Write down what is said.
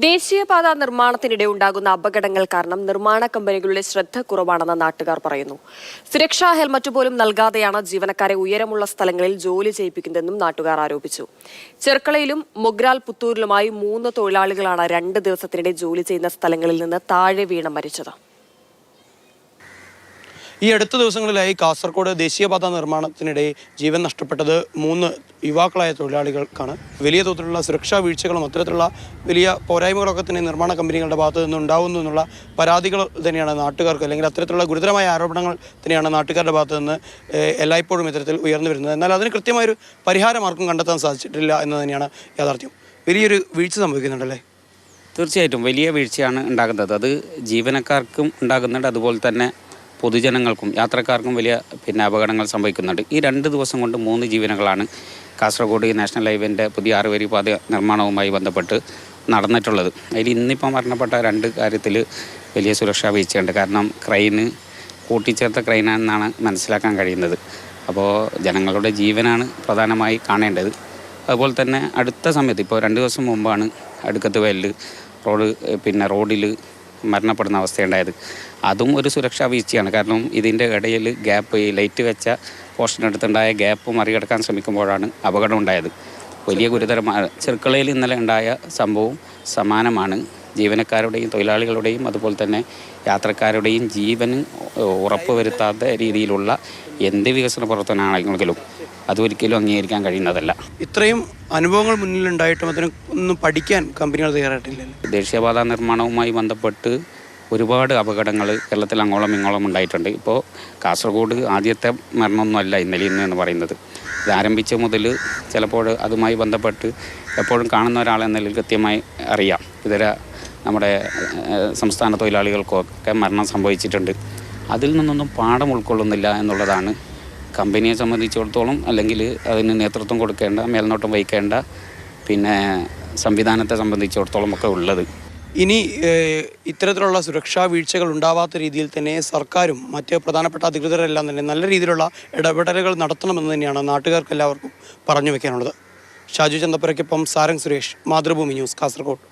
ദേശീയപാത നിർമ്മാണത്തിനിടെ ഉണ്ടാകുന്ന അപകടങ്ങൾ കാരണം നിർമ്മാണ കമ്പനികളുടെ ശ്രദ്ധ കുറവാണെന്ന് നാട്ടുകാർ പറയുന്നു. സുരക്ഷാ ഹെൽമറ്റ് പോലും നൽകാതെയാണ് ജീവനക്കാരെ ഉയരമുള്ള സ്ഥലങ്ങളിൽ ജോലി ചെയ്യിപ്പിക്കുന്നതെന്നും നാട്ടുകാർ ആരോപിച്ചു. ചെർക്കളയിലും മൊഗ്രാൽ പുത്തൂരിലുമായി 3 തൊഴിലാളികളാണ് 2 ദിവസത്തിനിടെ ജോലി ചെയ്യുന്ന സ്ഥലങ്ങളിൽ നിന്ന് താഴെ വീണ് മരിച്ചത്. ഈ അടുത്ത ദിവസങ്ങളിലായി കാസർഗോഡ് ദേശീയപാത നിർമ്മാണത്തിനിടെ ജീവൻ നഷ്ടപ്പെട്ടത് 3 യുവാക്കളായ തൊഴിലാളികൾക്കാണ്. വലിയ തോതിലുള്ള സുരക്ഷാ വീഴ്ചകളും അത്തരത്തിലുള്ള വലിയ പോരായ്മകളൊക്കെ തന്നെ നിർമ്മാണ കമ്പനികളുടെ ഭാഗത്തു നിന്നുണ്ടാകുന്നു എന്നുള്ള പരാതികൾ തന്നെയാണ് നാട്ടുകാർക്ക്, അല്ലെങ്കിൽ അത്തരത്തിലുള്ള ഗുരുതരമായ ആരോപണങ്ങൾ തന്നെയാണ് നാട്ടുകാരുടെ ഭാഗത്തു നിന്ന് എല്ലായ്പ്പോഴും ഇത്തരത്തിൽ ഉയർന്നു വരുന്നത്. എന്നാൽ അതിന് കൃത്യമായൊരു പരിഹാരമാർക്കും കണ്ടെത്താൻ സാധിച്ചിട്ടില്ല എന്ന് തന്നെയാണ് യാഥാർത്ഥ്യം. വലിയൊരു വീഴ്ച സംഭവിക്കുന്നുണ്ടല്ലേ? തീർച്ചയായിട്ടും വലിയ വീഴ്ചയാണ് ഉണ്ടാകുന്നത്. അത് ജീവനക്കാർക്കും ഉണ്ടാകുന്നുണ്ട്, അതുപോലെ തന്നെ പൊതുജനങ്ങൾക്കും യാത്രക്കാർക്കും വലിയ അപകടങ്ങൾ സംഭവിക്കുന്നുണ്ട്. ഈ 2 ദിവസം കൊണ്ട് 3 ജീവനുകളാണ് കാസർഗോഡ് നാഷണൽ ഹൈവേൻ്റെ പുതിയ 6 വരി പാത നിർമ്മാണവുമായി ബന്ധപ്പെട്ട് നടന്നിട്ടുള്ളത്. അതിൽ ഇന്നിപ്പം മരണപ്പെട്ട 2 കാര്യത്തിൽ വലിയ സുരക്ഷാ വീഴ്ചയുണ്ട്. കാരണം ക്രെയിന് കൂട്ടിച്ചേർത്ത ക്രെയിനാണെന്നാണ് മനസ്സിലാക്കാൻ കഴിയുന്നത്. അപ്പോൾ ജനങ്ങളുടെ ജീവനാണ് പ്രധാനമായി കാണേണ്ടത്. അതുപോലെ തന്നെ അടുത്ത സമയത്ത് ഇപ്പോൾ 2 ദിവസം മുമ്പാണ് അടുക്കത്ത് വയലിൽ റോഡിൽ മരണപ്പെടുന്ന അവസ്ഥയുണ്ടായത്. അതും ഒരു സുരക്ഷാ വീഴ്ചയാണ്. കാരണം ഇതിൻ്റെ ഇടയിൽ ഗ്യാപ്പ്, ഈ ലൈറ്റ് വെച്ച പോസ്റ്റിനടുത്തുണ്ടായ ഗ്യാപ്പ് മറികടക്കാൻ ശ്രമിക്കുമ്പോഴാണ് അപകടം ഉണ്ടായത്. വലിയ ഗുരുതരമായ ചെർക്കളയിൽ ഇന്നലെ ഉണ്ടായ സംഭവം സമാനമാണ്. ജീവനക്കാരുടെയും തൊഴിലാളികളുടെയും അതുപോലെ തന്നെ യാത്രക്കാരുടെയും ജീവന് ഉറപ്പുവരുത്താത്ത രീതിയിലുള്ള എന്ത് വികസന പ്രവർത്തനമാണെങ്കിലും അതൊരിക്കലും അംഗീകരിക്കാൻ കഴിയുന്നതല്ല. ഇത്രയും അനുഭവങ്ങൾ മുന്നിലുണ്ടായിട്ടും അതിന് ഒന്നും പഠിക്കാൻ കമ്പനികൾ തയ്യാറായിട്ടില്ലല്ലോ. ദേശീയപാത നിർമ്മാണവുമായി ബന്ധപ്പെട്ട് ഒരുപാട് അപകടങ്ങൾ കേരളത്തിൽ അങ്ങോളം ഇങ്ങോളം ഉണ്ടായിട്ടുണ്ട്. ഇപ്പോൾ കാസർഗോഡ് ആദ്യത്തെ മരണമൊന്നുമല്ല ഇന്നലെ ഇന്ന് എന്ന് പറയുന്നത്. ഇത് ആരംഭിച്ച മുതൽ ചിലപ്പോൾ അതുമായി ബന്ധപ്പെട്ട് എപ്പോഴും കാണുന്ന ഒരാളെന്ന നിലയിൽ കൃത്യമായി അറിയാം. ഇതര നമ്മുടെ സംസ്ഥാന തൊഴിലാളികൾക്കൊക്കെ മരണം സംഭവിച്ചിട്ടുണ്ട്. അതിൽ നിന്നൊന്നും പാഠം ഉൾക്കൊള്ളുന്നില്ല എന്നുള്ളതാണ് കമ്പനിയെ സംബന്ധിച്ചിടത്തോളം, അല്ലെങ്കിൽ അതിന് നേതൃത്വം കൊടുക്കേണ്ട, മേൽനോട്ടം വഹിക്കേണ്ട സംവിധാനത്തെ സംബന്ധിച്ചിടത്തോളം ഒക്കെ ഉള്ളത്. ഇനി ഇത്തരത്തിലുള്ള സുരക്ഷാ വീഴ്ചകൾ ഉണ്ടാവാത്ത രീതിയിൽ തന്നെ സർക്കാരും മറ്റ് പ്രധാനപ്പെട്ട അധികൃതരെല്ലാം തന്നെ നല്ല രീതിയിലുള്ള ഇടപെടലുകൾ നടത്തണമെന്ന് തന്നെയാണ് നാട്ടുകാർക്ക് എല്ലാവർക്കും പറഞ്ഞു വെക്കാനുള്ളത്. ഷാജു ചന്തപ്പുരയ്ക്കൊപ്പം സാരംഗ് സുരേഷ്, മാതൃഭൂമി ന്യൂസ്, കാസർഗോഡ്.